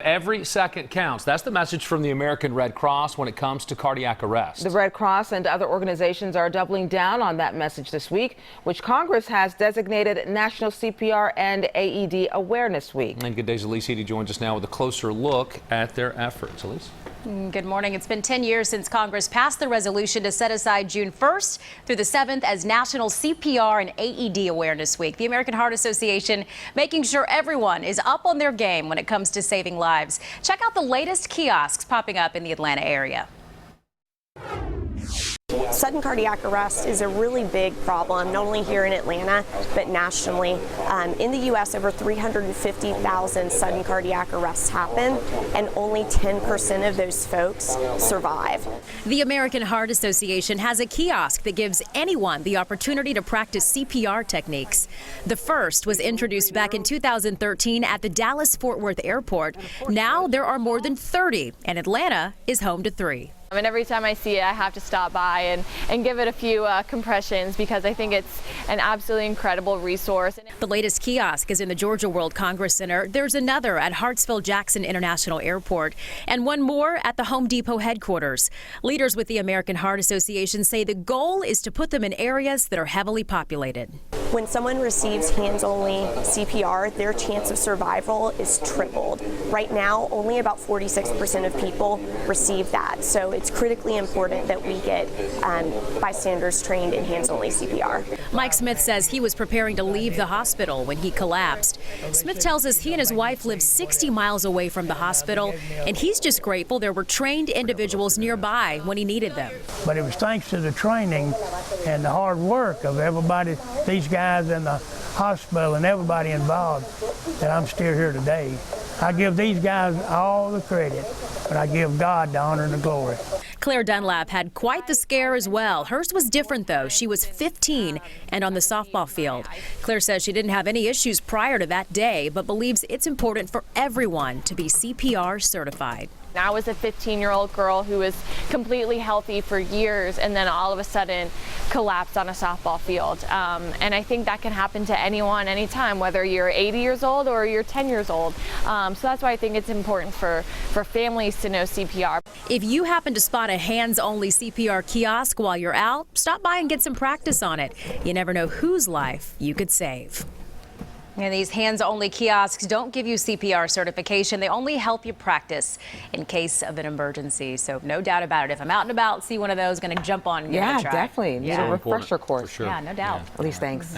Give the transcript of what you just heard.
Every second counts. That's the message from the American Red Cross when it comes to cardiac arrest. The Red Cross and other organizations are doubling down on that message this week, which Congress has designated National CPR and AED Awareness Week. And Good Day's Elise Edie joins us now with a closer look at their efforts. Elise? Good morning. It's been 10 years since Congress passed the resolution to set aside June 1st through the 7th as National CPR and AED Awareness Week. The American Heart Association making sure everyone is up on their game when it comes to saving lives. Check out the latest kiosks popping up in the Atlanta area. Sudden cardiac arrest is a really big problem, not only here in Atlanta, but nationally. In the U.S., over 350,000 sudden cardiac arrests happen, and only 10% of those folks survive. The American Heart Association has a kiosk that gives anyone the opportunity to practice CPR techniques. The first was introduced back in 2013 at the Dallas-Fort Worth Airport. Now there are more than 30, and Atlanta is home to 3. And every time I see it, I have to stop by and give it a few compressions because I think it's an absolutely incredible resource. The latest kiosk is in the Georgia World Congress Center. There's another at Hartsfield-Jackson International Airport and one more at the Home Depot headquarters. Leaders with the American Heart Association say the goal is to put them in areas that are heavily populated. When someone receives hands-only CPR, their chance of survival is tripled. Right now, only about 46% of people receive that. So it's critically important that we get bystanders trained in hands-only CPR. Mike Smith says he was preparing to leave the hospital when he collapsed. Smith tells us he and his wife live 60 miles away from the hospital, and he's just grateful there were trained individuals nearby when he needed them. But it was thanks to the training and the hard work of everybody, these guys in the hospital and everybody involved, that I'm still here today. I give these guys all the credit, but I give God the honor and the glory. Claire Dunlap had quite the scare as well. Hers was different, though. She was 15 and on the softball field. Claire says she didn't have any issues prior to that day, but believes it's important for everyone to be CPR certified. I was a 15-year-old girl who was completely healthy for years and then all of a sudden collapsed on a softball field. And I think that can happen to anyone, anytime, whether you're 80 years old or you're 10 years old. So that's why I think it's important for families to know CPR. If you happen to spot a hands-only CPR kiosk while you're out, stop by and get some practice on it. You never know whose life you could save. And these hands-only kiosks don't give you CPR certification. They only help you practice in case of an emergency. So no doubt about it. If I'm out and about, see one of those, going to jump on and give it a try. Definitely. Need a refresher course. For sure. Yeah, no doubt. At least thanks.